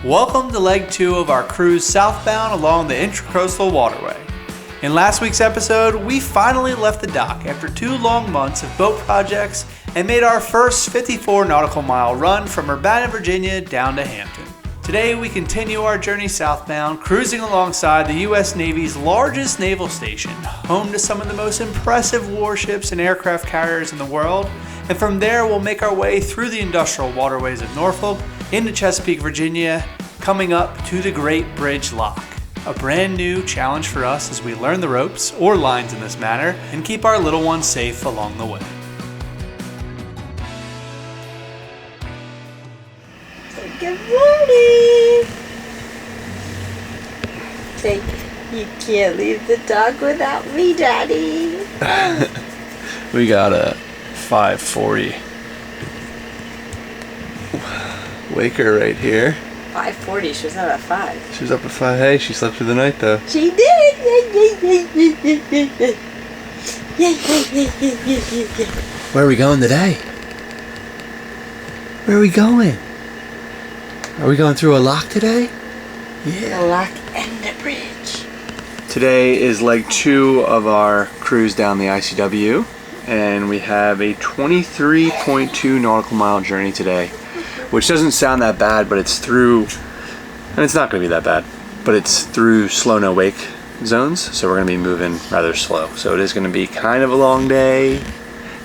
Welcome to leg 2 of our cruise southbound along the Intracoastal Waterway. In last week's episode, we finally left the dock after 2 long months of boat projects and made our first 54 nautical mile run from Urbana, Virginia down to Hampton. Today we continue our journey southbound, cruising alongside the U.S. Navy's largest naval station, home to some of the most impressive warships and aircraft carriers in the world, and from there we'll make our way through the industrial waterways of Norfolk into Chesapeake, Virginia, coming up to the Great Bridge Lock. A brand new challenge for us as we learn the ropes, or lines in this matter, and keep our little ones safe along the way. Good morning! You can't leave the dog without me, Daddy. We got a 5:40 waker right here. 5:40, she was up at 5. She was up at 5. Hey, she slept through the night though. She did! Where are we going today? Where are we going? Are we going through a lock today? Yeah. The lock and the bridge. Today is leg 2 of our cruise down the ICW, and we have a 23.2 nautical mile journey today, which doesn't sound that bad, but it's through, and it's not going to be that bad, but it's through slow no wake zones, so we're going to be moving rather slow. So it is going to be kind of a long day,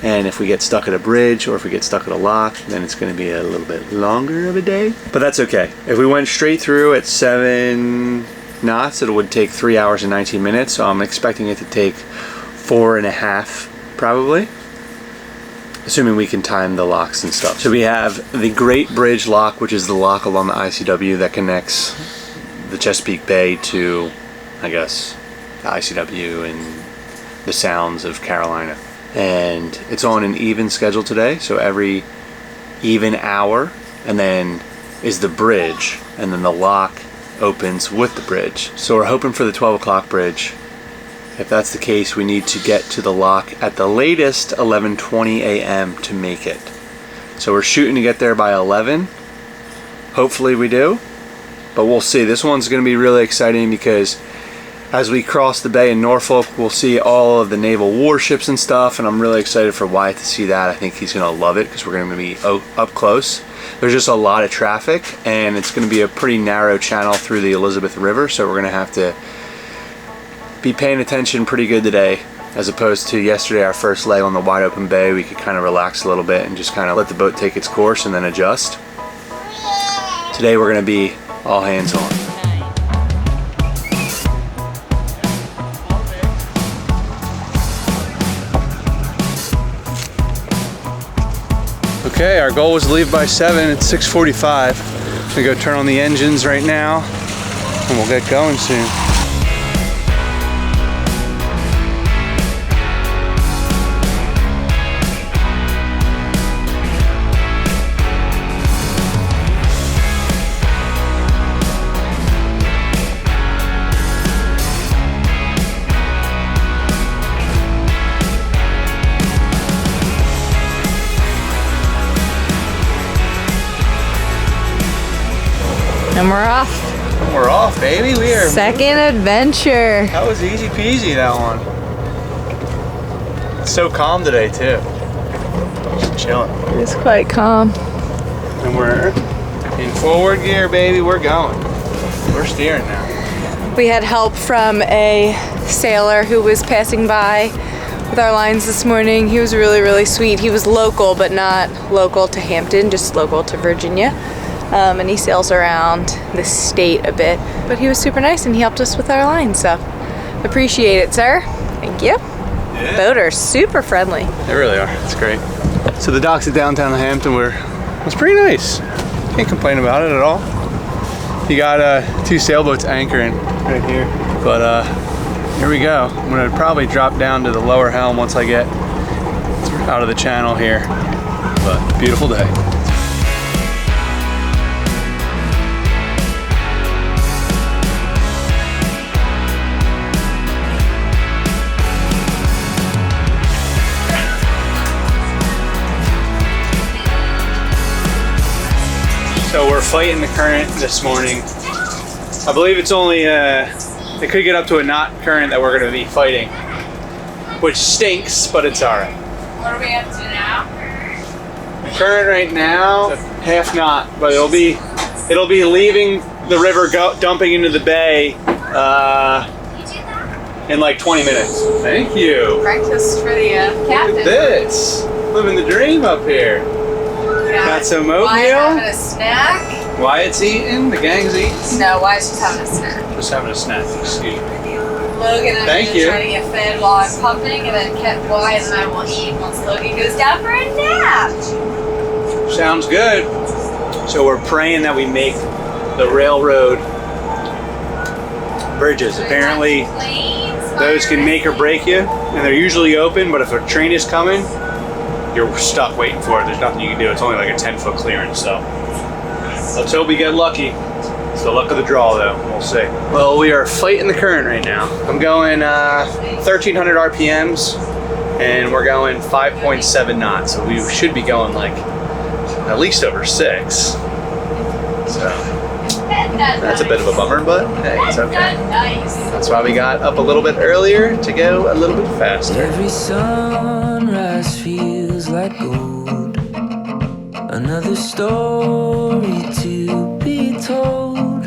and if we get stuck at a bridge or if we get stuck at a lock, then it's going to be a little bit longer of a day, but that's okay. If we went straight through at 7 knots, it would take 3 hours and 19 minutes, so I'm expecting it to take 4.5 probably, assuming we can time the locks and stuff. So we have the Great Bridge Lock, which is the lock along the ICW that connects the Chesapeake Bay to, I guess, the ICW and the Sounds of Carolina. And it's on an even schedule today, so every even hour, and then is the bridge, and then the lock opens with the bridge. So we're hoping for the 12 o'clock bridge. If that's the case, we need to get to the lock at the latest 11:20 a.m. to make it. So we're shooting to get there by 11. Hopefully we do, but we'll see. This one's going to be really exciting because as we cross the bay in Norfolk, we'll see all of the naval warships and stuff, and I'm really excited for Wyatt to see that. I think he's going to love it because we're going to be up close. There's just a lot of traffic, and it's going to be a pretty narrow channel through the Elizabeth River, so we're going to have to be paying attention pretty good today, as opposed to yesterday, our first leg on the wide open bay. We could kind of relax a little bit and just kind of let the boat take its course and then adjust. Today we're going to be all hands on. Okay, our goal was to leave by 7. It's 6:45. I'm gonna go turn on the engines right now, and we'll get going soon. And we're off. We're off, baby. We are. Second adventure. That was easy peasy, that one. It's so calm today, too. Just chilling. It's quite calm. And we're in forward gear, baby. We're going. We're steering now. We had help from a sailor who was passing by with our lines this morning. He was really, really sweet. He was local, but not local to Hampton, just local to Virginia. And he sails around the state a bit, but he was super nice and he helped us with our line, so appreciate it, sir. Thank you. Yeah. Boaters, super friendly. They really are. It's great. So the docks at downtown Hampton was pretty nice. Can't complain about it at all. You got 2 sailboats anchoring right here, but here we go. I'm gonna probably drop down to the lower helm once I get out of the channel here, but beautiful day. So we're fighting the current this morning. I believe it's only, it could get up to a knot current that we're going to be fighting, which stinks, but it's all right. What are we up to now? The current right now, half knot, but it'll be leaving the river, dumping into the bay in like 20 minutes. Thank you. Breakfast for the captain. Look at this. Living the dream up here. Got some oatmeal. Wyatt having a snack. Wyatt's eating. The gang's eating. No, Wyatt's just having a snack. Just having a snack. Excuse me. Logan and I are trying to get fed while I'm pumping, and then Wyatt and I will eat once Logan goes down for a nap. Sounds good. So we're praying that we make the railroad bridges. Apparently, those can make or break you, and they're usually open, but if a train is coming, you're stuck waiting for it. There's nothing you can do. It's only like a 10-foot clearance, so let's hope we get lucky. It's the luck of the draw, though. We'll see. Well, we are fighting the current right now. I'm going 1,300 RPMs, and we're going 5.7 knots, so we should be going like at least over 6. So that's a bit of a bummer, but hey, it's okay. That's why we got up a little bit earlier to go a little bit faster. Every sunrise feels like gold. Another story to be told.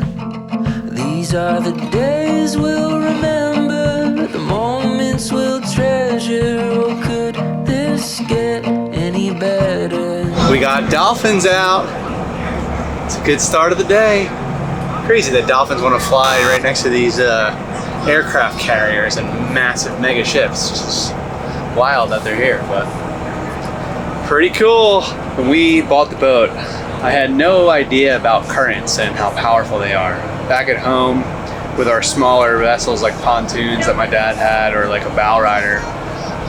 These are the days we'll remember, the moments we'll treasure. Oh, could this get any better? We got dolphins out. It's a good start of the day. Crazy that dolphins want to fly right next to these aircraft carriers and massive mega ships. It's just wild that they're here, but pretty cool. When we bought the boat, I had no idea about currents and how powerful they are. Back at home with our smaller vessels like pontoons that my dad had, or like a bow rider,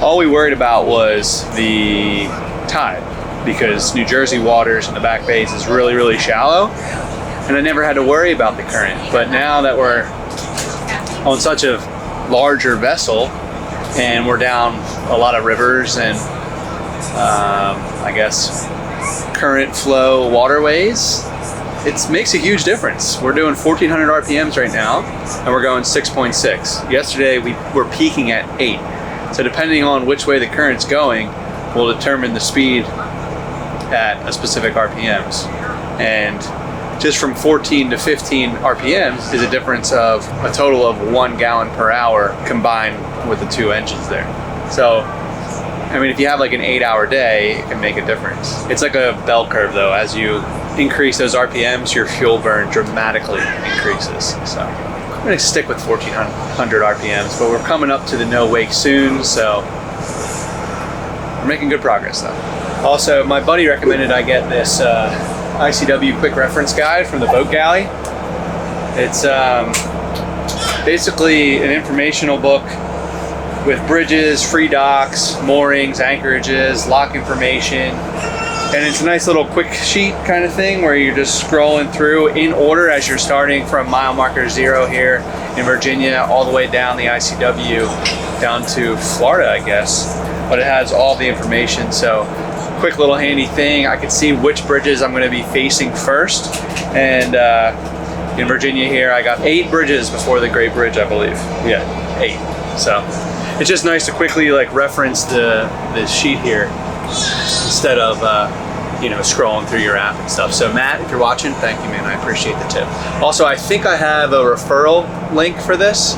all we worried about was the tide, because New Jersey waters in the back bays is really, really shallow, and I never had to worry about the current. But now that we're on such a larger vessel and we're down a lot of rivers and I guess current flow waterways, it makes a huge difference. We're doing 1,400 RPMs right now, and we're going 6.6. Yesterday we were peaking at 8. So depending on which way the current's going will determine the speed at a specific RPMs. And just from 14 to 15 RPMs is a difference of a total of 1 gallon per hour combined with the 2 engines there. So, I mean, if you have like an 8-hour day, it can make a difference. It's like a bell curve though. As you increase those RPMs, your fuel burn dramatically increases. So I'm gonna stick with 1,400 RPMs, but we're coming up to the no wake soon, so we're making good progress though. Also, my buddy recommended I get this ICW quick reference guide from the boat galley. It's basically an informational book with bridges, free docks, moorings, anchorages, lock information, and it's a nice little quick sheet kind of thing where you're just scrolling through in order as you're starting from mile marker 0 here in Virginia all the way down the ICW down to Florida, I guess. But it has all the information, so quick little handy thing. I can see which bridges I'm going to be facing first, and in Virginia here I got 8 bridges before the Great Bridge, I believe. Yeah, 8. So it's just nice to quickly like reference the sheet here instead of you know, scrolling through your app and stuff. So Matt, if you're watching, thank you, man. I appreciate the tip. Also, I think I have a referral link for this,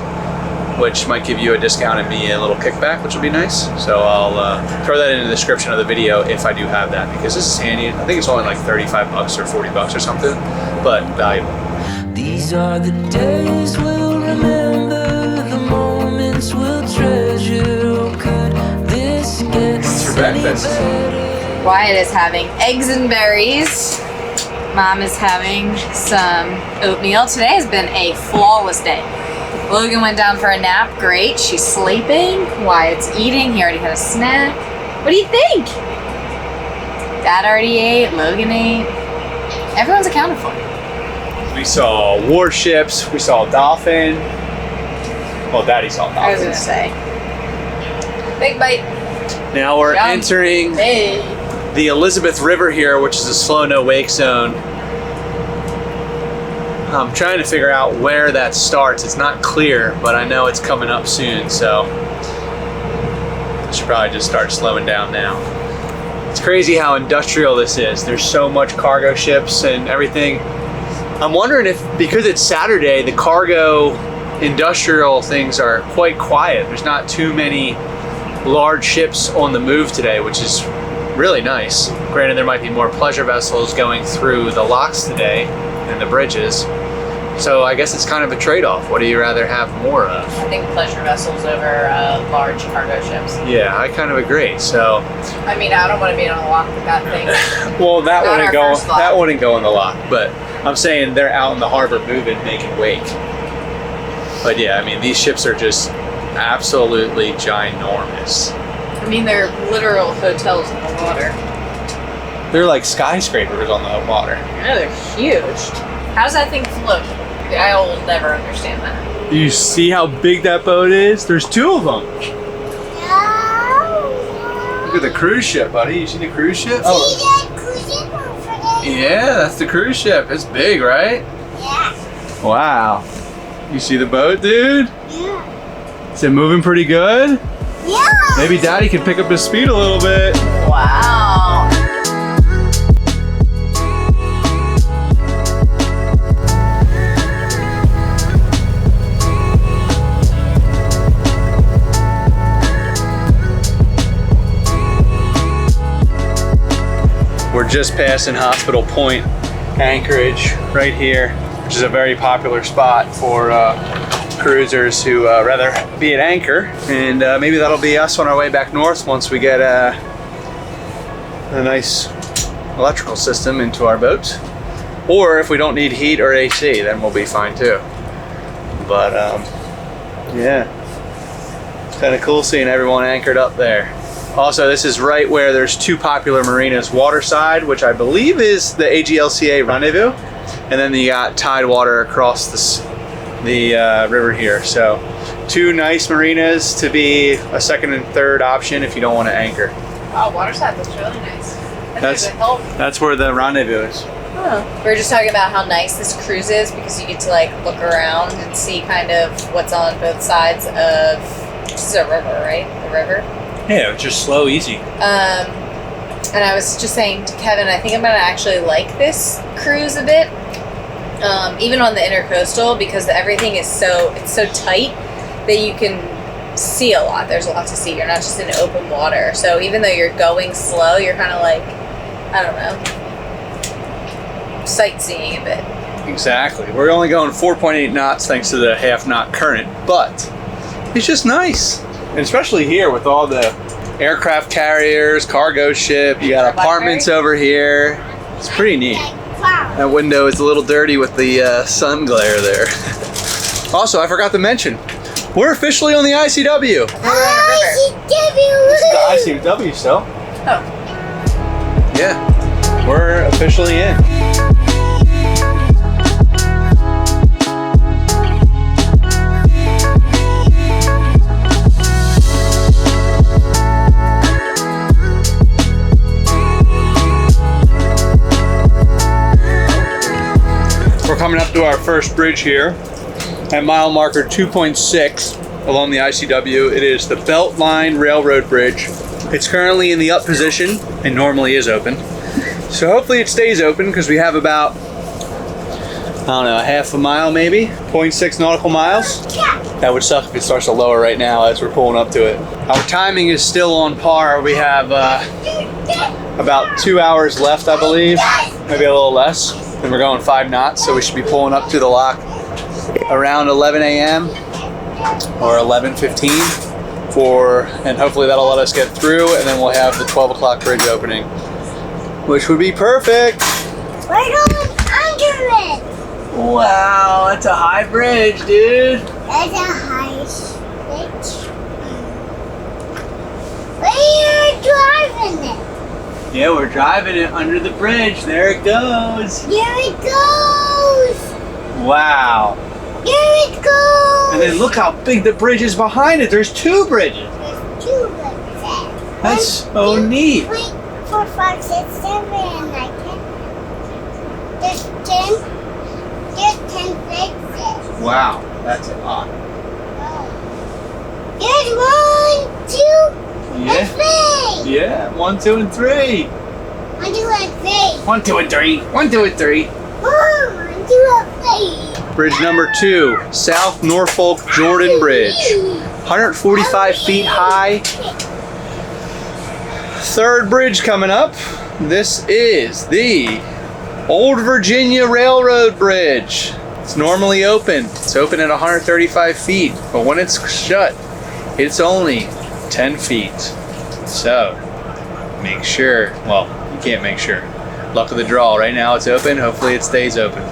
which might give you a discount and me a little kickback, which will be nice. So I'll throw that in the description of the video if I do have that, because this is handy. I think it's only like 35 bucks or 40 bucks or something, but valuable. These are the days we'll remember, the moments we'll treasure. Oh, could this get For breakfast. Wyatt is having eggs and berries. Mom is having some oatmeal. Today has been a flawless day. Logan went down for a nap. Great. She's sleeping. Wyatt's eating. He already had a snack. What do you think? Dad already ate. Logan ate. Everyone's accounted for. We saw warships. We saw a dolphin. Well, Daddy saw dolphins. I was gonna say. Big bite. Now we're entering Hey. the Elizabeth River here, which is a slow no wake zone. I'm trying to figure out where that starts. It's not clear, but I know it's coming up soon, so I should probably just start slowing down now. It's crazy how industrial this is. There's so much cargo ships and everything. I'm wondering if, because it's Saturday, the cargo industrial things are quite quiet. There's not too many large ships on the move today, which is really nice. Granted, there might be more pleasure vessels going through the locks today and the bridges. So I guess it's kind of a trade-off. What do you rather have more of? I think pleasure vessels over large cargo ships. Yeah, I kind of agree. So I mean, I don't want to be on a lock with that thing. well, that Not wouldn't our go. first lock. That wouldn't go in the lock. But I'm saying they're out in the harbor moving, making wake. But yeah, I mean, these ships are just absolutely ginormous. I mean, they're literal hotels in the water. They're like skyscrapers on the water. Yeah, they're huge. How does that thing float? I will never understand that. You see how big that boat is? There's two of them. Look at the cruise ship, buddy. You see the cruise ship? Yeah, that's the cruise ship. It's big, right? Yeah. Wow. You see the boat, dude? Yeah. Is it moving pretty good? Yeah. Maybe Daddy can pick up his speed a little bit. Wow. We're just passing Hospital Point, Anchorage, right here, which is a very popular spot for cruisers who rather be at anchor. And maybe that'll be us on our way back north once we get a nice electrical system into our boats. Or if we don't need heat or AC, then we'll be fine too. But yeah, it's kind of cool seeing everyone anchored up there. Also, this is right where there's two popular marinas, Waterside, which I believe is the AGLCA rendezvous, and then you got Tidewater across the river here. So two nice marinas to be a second and third option if you don't want to anchor. Wow, Waterside looks really nice. That's where the rendezvous is. Huh. We were just talking about how nice this cruise is because you get to like look around and see kind of what's on both sides of, this is a river, right? The river? Yeah, just slow, easy. And I was just saying to Kevin, I think I'm gonna actually like this cruise a bit, even on the intercoastal, because everything is it's so tight that you can see a lot. There's a lot to see. You're not just in open water. So even though you're going slow, you're kind of like, I don't know, sightseeing a bit. Exactly. We're only going 4.8 knots thanks to the half knot current, but it's just nice. And especially here with all the aircraft carriers, cargo ship, you got apartments over here. It's pretty neat. That window is a little dirty with the sun glare there. Also, I forgot to mention, we're officially on the ICW. This is the ICW still. Oh. Yeah, we're officially in. We're coming up to our first bridge here at mile marker 2.6 along the ICW. It is the Beltline Railroad Bridge. It's currently in the up position and normally is open. So hopefully it stays open because we have about, I don't know, half a mile maybe, 0.6 nautical miles. That would suck if it starts to lower right now as we're pulling up to it. Our timing is still on par. We have about 2 hours left, I believe, maybe a little less. And we're going 5 knots, so we should be pulling up to the lock around 11 a.m. or 11:15 and hopefully that'll let us get through, and then we'll have the 12 o'clock bridge opening, which would be perfect. We're going under it. Wow, that's a high bridge, dude. That's a high switch. We're driving it. Yeah, we're driving it under the bridge. There it goes. Here it goes. Wow. Here it goes. And then look how big the bridge is behind it. There's 2 bridges. There's 2 like that. That's so neat. 3, 4, 5, 6, 7, and like 10. There's 10. There's 10 Wow, that's a lot. There's 1, 2, Yeah. and 3. Yeah, 1, 2, and 3. 1, 2, and 3. 1, 2, and 3. 1, 2, and 3. 1, 2, and 3. Bridge number 2, South Norfolk Jordan Bridge. 145 feet high. Third bridge coming up. This is the Old Virginia Railroad Bridge. It's normally open. It's open at 135 feet, but when it's shut, it's only 10 feet. So, make sure, well, you can't make sure. Luck of the draw. Right now it's open. Hopefully it stays open.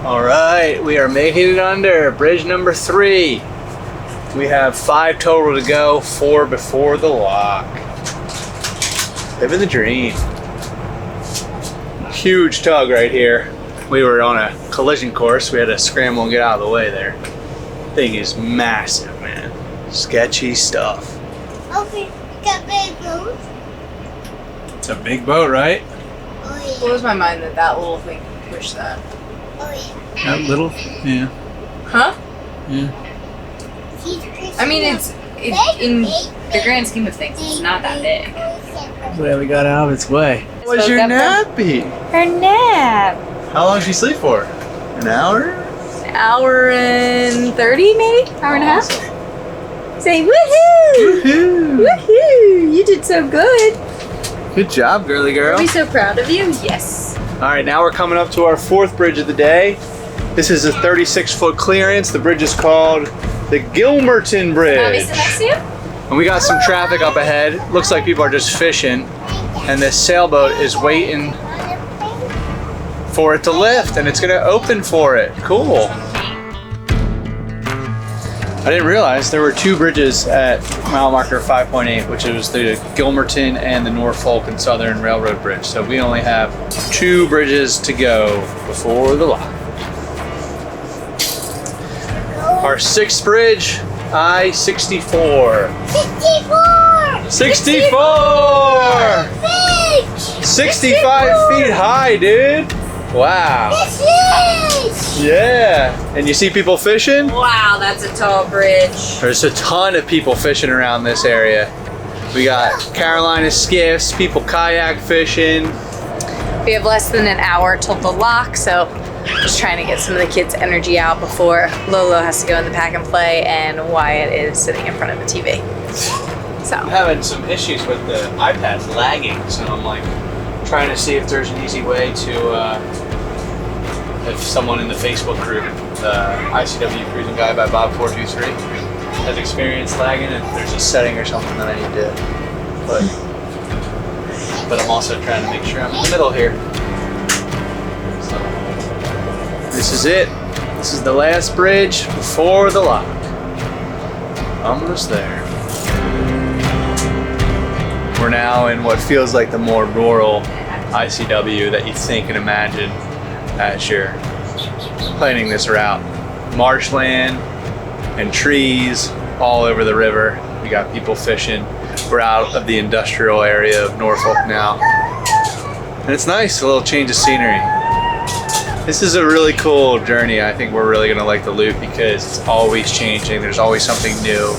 All right, we are making it under bridge number 3. We have 5 total to go, 4 before the lock. Living the dream. Huge tug right here. We were on a collision course. We had to scramble and get out of the way there. Thing is massive, man. Sketchy stuff. Okay, got big boat. It's a big boat, right? Oh yeah. Blows my mind that that little thing can push that. Oh yeah. That little? Yeah. Huh? Yeah. I mean, it's in the grand scheme of things, it's not that big. Glad we got out of its way. What's Spoke your up nappy? Her nap. How long did she sleep for? An hour? An hour and 30, maybe? Hour and a half? Say woohoo! Woohoo! Woohoo! You did so good. Good job, girly girl. Are we so proud of you? Yes. All right, now we're coming up to our 4th bridge of the day. This is a 36-foot clearance. The bridge is called the Gilmerton Bridge. Mommy sit next to you? And we got some traffic up ahead. Looks like people are just fishing. And this sailboat is waiting for it to lift, and it's gonna open for it. Cool. I didn't realize there were 2 bridges at mile marker 5.8, which was the Gilmerton and the Norfolk and Southern Railroad Bridge. So we only have 2 bridges to go before the lock. Our 6th bridge, I-64. 64! 64! Big! 65 feet high, dude. Wow. This is! Yeah. And you see people fishing? Wow, that's a tall bridge. There's a ton of people fishing around this area. We got Carolina skiffs, people kayak fishing. We have less than an hour till the lock, so just trying to get some of the kids' energy out before Lolo has to go in the pack and play and Wyatt is sitting in front of the TV. So I'm having some issues with the iPad's lagging, so I'm like trying to see if there's an easy way to, if someone in the Facebook group, the ICW Cruising Guide by Bob 423, has experienced lagging, and there's a setting or something that I need to put. But I'm also trying to make sure I'm in the middle here. So, this is it. This is the last bridge before the lock. Almost there. We're now in what feels like the more rural ICW that you think and imagine as you're planning this route. Marshland and trees all over the river. We got people fishing. We're out of the industrial area of Norfolk now. And it's nice, a little change of scenery. This is a really cool journey. I think we're really gonna like the loop because it's always changing. There's always something new.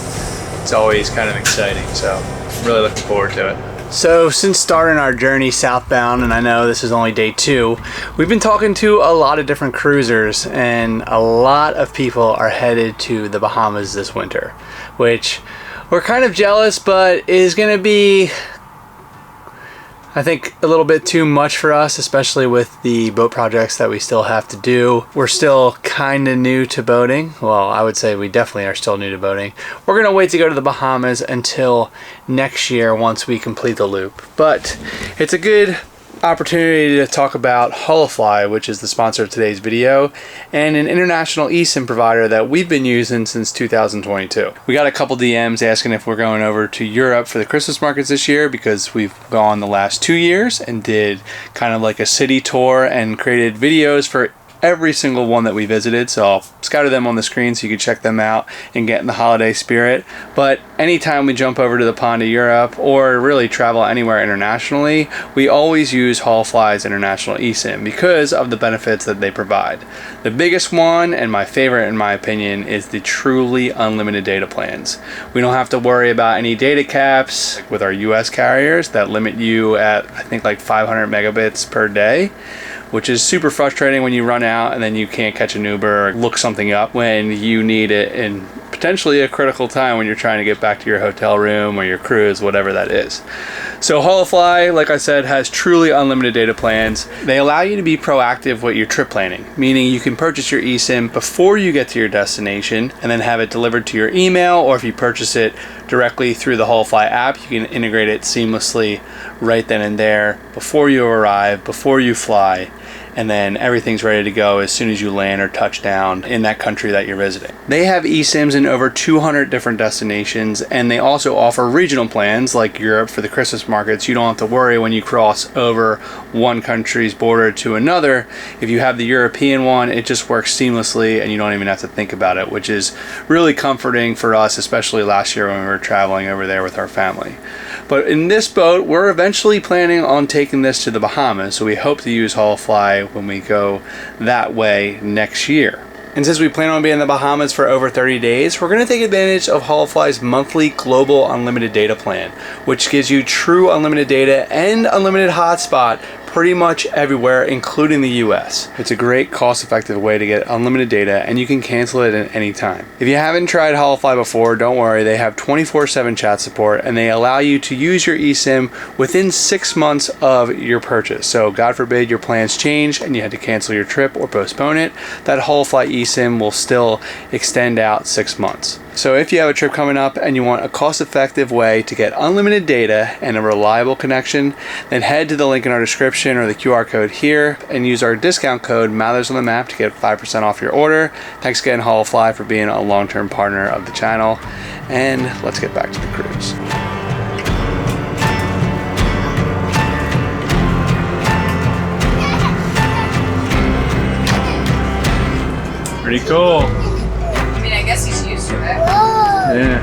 It's always kind of exciting. So I'm really looking forward to it. So since starting our journey southbound, and I know this is only day 2, we've been talking to a lot of different cruisers, and a lot of people are headed to the Bahamas this winter, which we're kind of jealous, but is gonna be, I think, a little bit too much for us, especially with the boat projects that we still have to do. We're still kind of new to boating. Well, I would say we definitely are still new to boating. We're gonna wait to go to the Bahamas until next year once we complete the loop. But it's a good opportunity to talk about Holofly, which is the sponsor of today's video, and an international eSIM provider that we've been using since 2022. We got a couple DMs asking if we're going over to Europe for the Christmas markets this year, because we've gone the last 2 years and did kind of like a city tour and created videos for every single one that we visited, so I'll scatter them on the screen so you can check them out and get in the holiday spirit. But anytime we jump over to the pond of Europe or really travel anywhere internationally, we always use Haulfly's international eSIM because of the benefits that they provide. The biggest one, and my favorite in my opinion, is the truly unlimited data plans. We don't have to worry about any data caps with our US carriers that limit you at, I think, like 500 megabits per day, which is super frustrating when you run out and then you can't catch an Uber or look something up when you need it in potentially a critical time when you're trying to get back to your hotel room or your cruise, whatever that is. So Haulfly, like I said, has truly unlimited data plans. They allow you to be proactive with your trip planning, meaning you can purchase your eSIM before you get to your destination and then have it delivered to your email, or if you purchase it directly through the Haulfly app, you can integrate it seamlessly right then and there before you arrive, before you fly, and then everything's ready to go as soon as you land or touch down in that country that you're visiting. They have eSIMs in over 200 different destinations, and they also offer regional plans like Europe for the Christmas markets. You don't have to worry when you cross over one country's border to another. If you have the European one, it just works seamlessly and you don't even have to think about it, which is really comforting for us, especially last year when we were traveling over there with our family. But in this boat, we're eventually planning on taking this to the Bahamas, so we hope to use Haulfly when we go that way next year. And since we plan on being in the Bahamas for over 30 days, we're going to take advantage of Haulfly's monthly global unlimited data plan, which gives you true unlimited data and unlimited hotspot pretty much everywhere, including the US. It's a great cost-effective way to get unlimited data, and you can cancel it at any time. If you haven't tried Haulfly before, don't worry, they have 24/7 chat support, and they allow you to use your eSIM within 6 months of your purchase. So God forbid your plans change and you had to cancel your trip or postpone it, that Haulfly eSIM will still extend out 6 months. So if you have a trip coming up and you want a cost-effective way to get unlimited data and a reliable connection, then head to the link in our description or the QR code here and use our discount code Mathers on the Map to get 5% off your order. Thanks again, Haulfly, for being a long-term partner of the channel. And let's get back to the cruise. Pretty cool. I guess he's used to it. Yeah.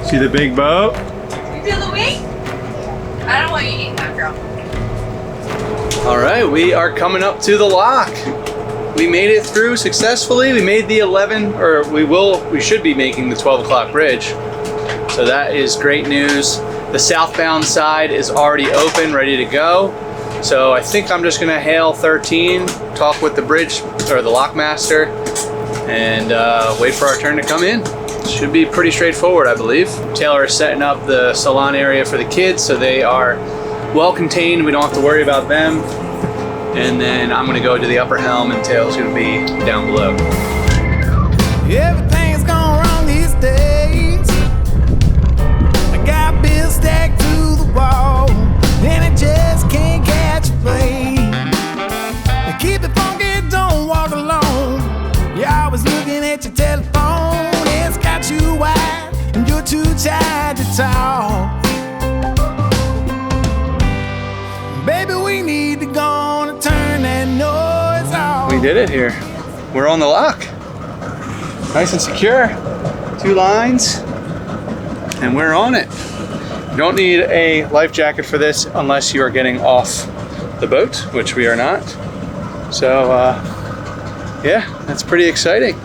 See the big boat? You feel the weight? I don't want you eating that, girl. All right, we are coming up to the lock. We made it through successfully. We made the 11, or we should be making the 12 o'clock bridge. So that is great news. The southbound side is already open, ready to go. So I think I'm just gonna hail 13, talk with the bridge or the lockmaster, and wait for our turn to come in. Should be pretty straightforward, I believe. Taylor is setting up the salon area for the kids, so they are well contained. We don't have to worry about them. And then I'm gonna go to the upper helm and Taylor's gonna be down below. Everything's gone wrong these days. I got bills stacked to the wall, and it just can't catch a break. Keep it funky, don't walk alone. You're always looking at your telephone. It's got you wide, and you're too tired to talk. Baby, we need to go on and turn that noise off. We did it here. We're on the lock. Nice and secure. 2 lines, and we're on it. You don't need a life jacket for this unless you are getting off the boat, which we are not. So, yeah, that's pretty exciting.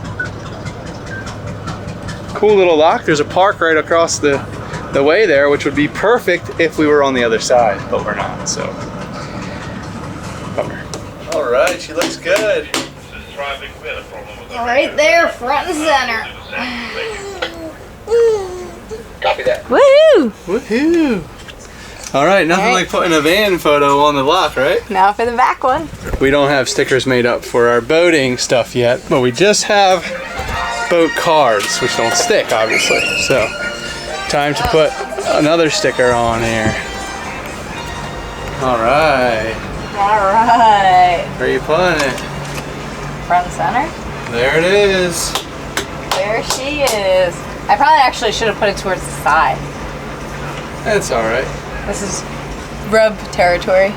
Cool little lock. There's a park right across the way there, which would be perfect if we were on the other side, but we're not, so bummer. All right, she looks good. Right there, front and center. Copy that. Woohoo! Woohoo! All right, nothing like putting a van photo on the lock, right? Now for the back one. We don't have stickers made up for our boating stuff yet, but we just have boat cards, which don't stick, obviously. So, time to put another sticker on here. All right. All right. Where are you putting it? Front and center. There it is. There she is. I probably actually should have put it towards the side. That's all right. This is rub territory.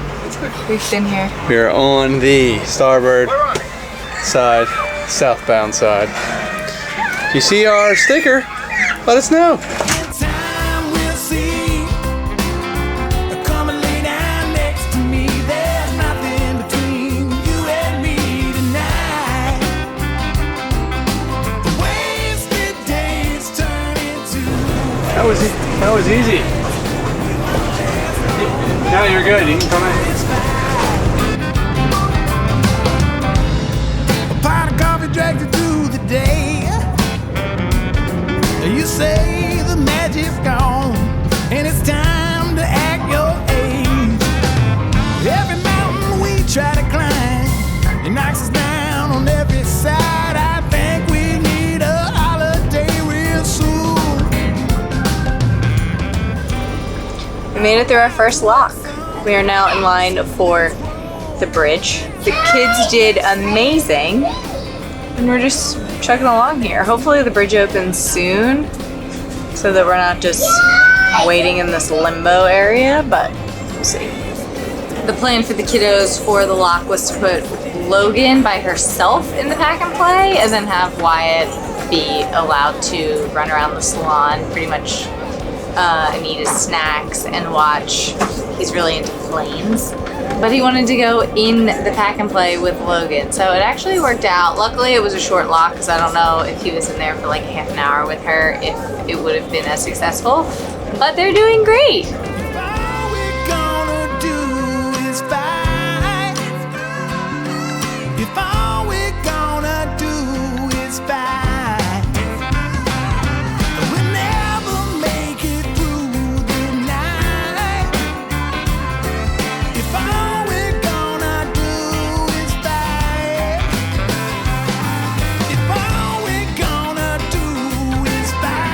We've been here. We're on the starboard side, southbound side. If you see our sticker, let us know. Time we'll see. Come and lay down next to me. There's nothing between you and me tonight. The wasted days turn into. That was easy. No, you're good. You can come in. A pot of coffee drags you through the day. You say the magic's gone, and it's time to act your age. Every mountain we try to climb, it knocks us down on every side. I think we need a holiday real soon. We made it through our first lock. We are now in line for the bridge. The kids did amazing, and we're just chugging along here. Hopefully the bridge opens soon so that we're not just waiting in this limbo area, but we'll see. The plan for the kiddos for the lock was to put Logan by herself in the pack and play, and then have Wyatt be allowed to run around the salon, pretty much and eat his snacks and watch. He's really into planes, but he wanted to go in the pack and play with Logan, so it actually worked out. Luckily it was a short lock, because I don't know if he was in there for like half an hour with her if it would have been as successful, but they're doing great. All we're gonna do is fight. If all we're gonna do is fight, we'll never make it through the night. If all we're gonna do is fight, if all we're gonna do is fight.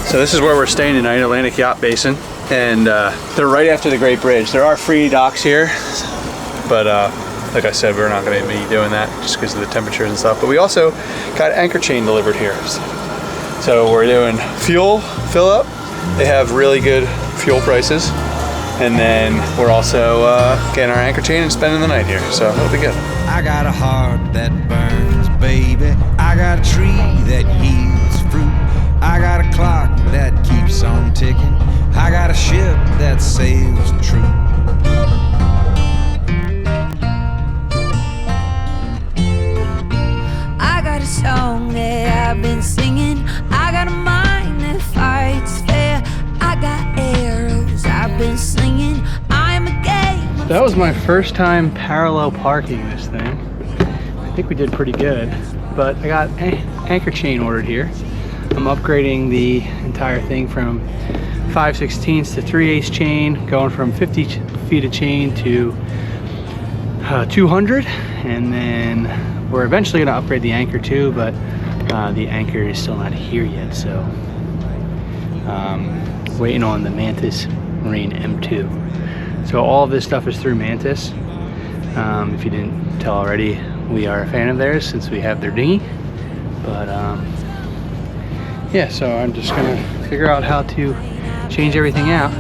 So this is where we're staying tonight, Atlantic Yacht Basin, and they're right after the Great Bridge. There are free docks here, but like I said, we're not going to be doing that just because of the temperatures and stuff. But we also got anchor chain delivered here. So we're doing fuel fill up. They have really good fuel prices, and then we're also getting our anchor chain and spending the night here. So it'll be good. I got a heart that burns, baby. I got a tree that yields fruit. I got a clock that keeps on ticking. I got a ship that sails true. I got a song that I've been singing. I got a mind that fights fair. I got arrows I've been slinging. I'm a game. That was my first time parallel parking this thing. I think we did pretty good, but I got anchor chain ordered here. I'm upgrading the entire thing from 5/16 to 3/8 chain, going from 50 feet of chain to 200, and then we're eventually going to upgrade the anchor too, but the anchor is still not here yet, so waiting on the Mantis Marine M2. So all of this stuff is through Mantis. If you didn't tell already, we are a fan of theirs since we have their dinghy, but yeah, so I'm just gonna figure out how to change everything out.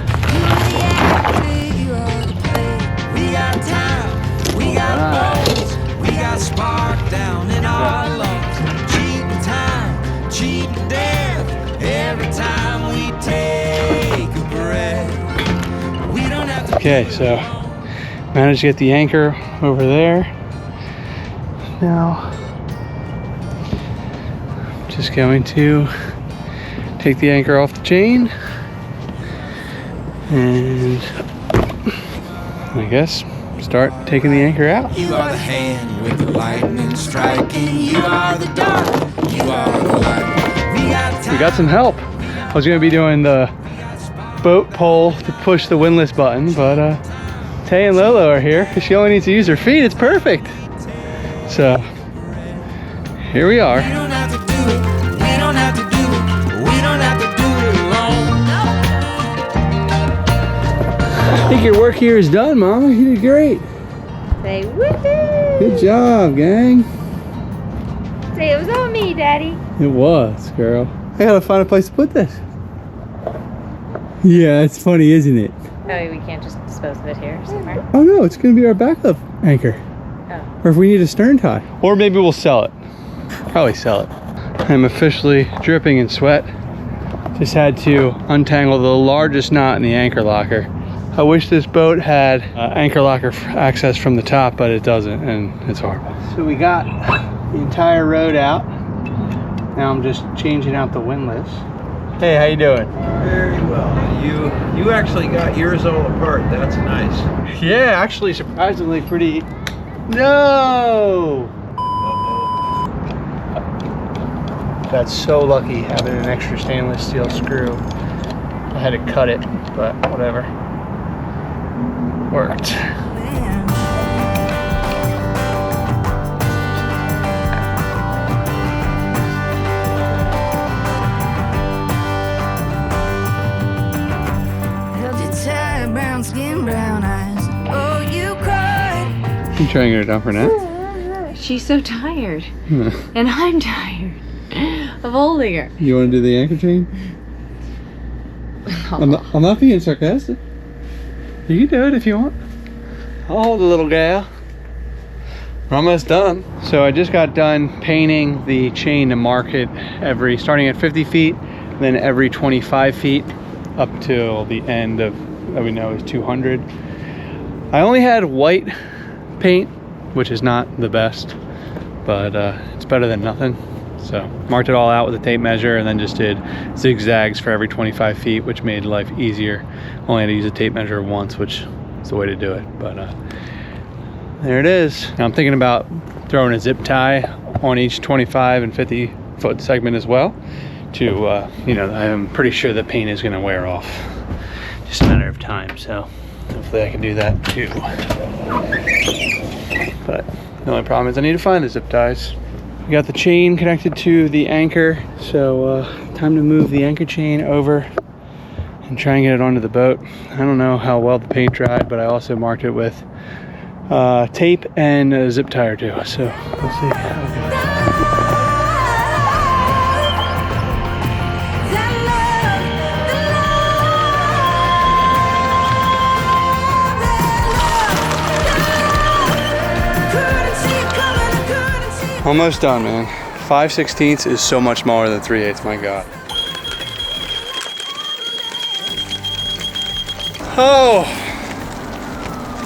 We got time, we got boats, we got spark down in our lungs. Cheating time, cheating death, every time we take a breath. We don't have to. Okay, so managed to get the anchor over there. Now, just going to take the anchor off the chain, and I guess start taking the anchor out. You are the hand with the lightning striking. You are the dark, you are the light. We got some help. I was gonna be doing the boat pole to push the windlass button, but Tay and Lolo are here because she only needs to use her feet. It's perfect. So here we are. We don't have to do it, we don't have to do it, we don't have to do it alone. I think your work here is done, Mama. You did great. Say woohoo! Good job, gang. Say it was all me, Daddy. It was, girl. I gotta find a place to put this. Yeah, it's funny, isn't it? Oh, we can't just dispose of it here somewhere. Oh no, it's gonna be our backup anchor. Or if we need a stern tie. Or maybe we'll sell it. Probably sell it. I'm officially dripping in sweat. Just had to untangle the largest knot in the anchor locker. I wish this boat had anchor locker access from the top, but it doesn't, and it's horrible. So we got the entire road out. Now I'm just changing out the windlass. Hey, how you doing? Very well. You actually got yours all apart. That's nice. Yeah, actually surprisingly pretty. No! Got so lucky having an extra stainless steel screw. I had to cut it, but whatever. Worked. Held your tight brown skin, brown eyes. Oh, you cried. You trying to get it down for now? She's so tired. And I'm tired of holding her. You want to do the anchor chain? I'm not being sarcastic. You can do it if you want. I'll hold the little gal. We're almost done. So I just got done painting the chain to mark it starting at 50 feet, then every 25 feet up till the end of, that we know is 200. I only had white paint, which is not the best, but it's better than nothing. So marked it all out with a tape measure and then just did zigzags for every 25 feet, which made life easier. Only had to use a tape measure once, which is the way to do it. But there it is. Now I'm thinking about throwing a zip tie on each 25 and 50 foot segment as well to, I'm pretty sure the paint is gonna wear off. Just a matter of time, so hopefully I can do that too. But the only problem is I need to find the zip ties. We got the chain connected to the anchor, so time to move the anchor chain over and try and get it onto the boat. I don't know how well the paint dried, but I also marked it with tape and a zip tie or two, so we'll see how it goes. Almost done, man. 5/16 is so much smaller than 3/8, my God. Oh,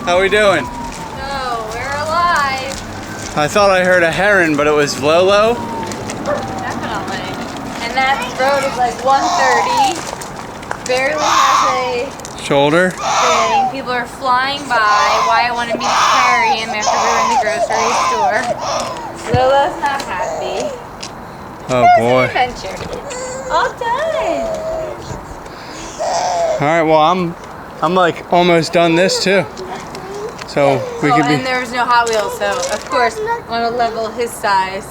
how we doing? No, we're alive. I thought I heard a heron, but it was Lolo. Definitely. And that road is like 130. Barely has a Shoulder. thing. People are flying by. Wyatt wanted me to carry him after we were in the grocery store. Lola's not happy. Oh boy. Adventure. All done. All right, well I'm like almost done this too. So we could be. And there was no Hot Wheels, so of course on a level his size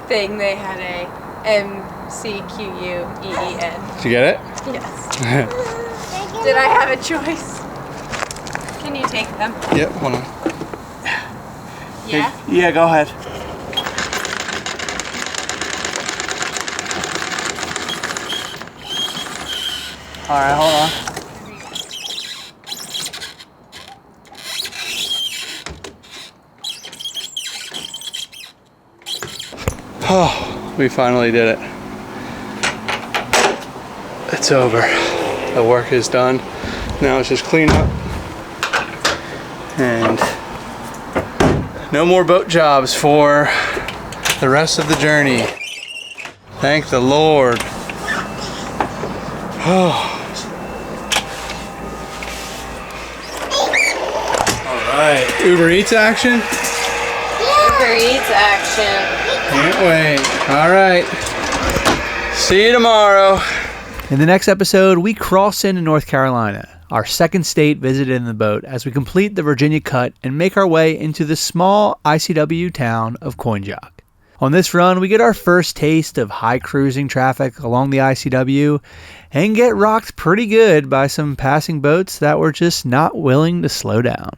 thing they had a MCQUEEN. Did you get it? Yes. Did I have a choice? Can you take them? Yep, hold on. Yeah? Yeah, go ahead. All right, hold on. Oh, we finally did it. It's over. The work is done. Now it's just clean up. And no more boat jobs for the rest of the journey. Thank the Lord. Oh. All right, Uber Eats action? Uber Eats action. Can't wait. All right. See you tomorrow. In the next episode, we cross into North Carolina, our second state visited in the boat, as we complete the Virginia cut and make our way into the small ICW town of Coinjock. On this run, we get our first taste of high cruising traffic along the ICW and get rocked pretty good by some passing boats that were just not willing to slow down.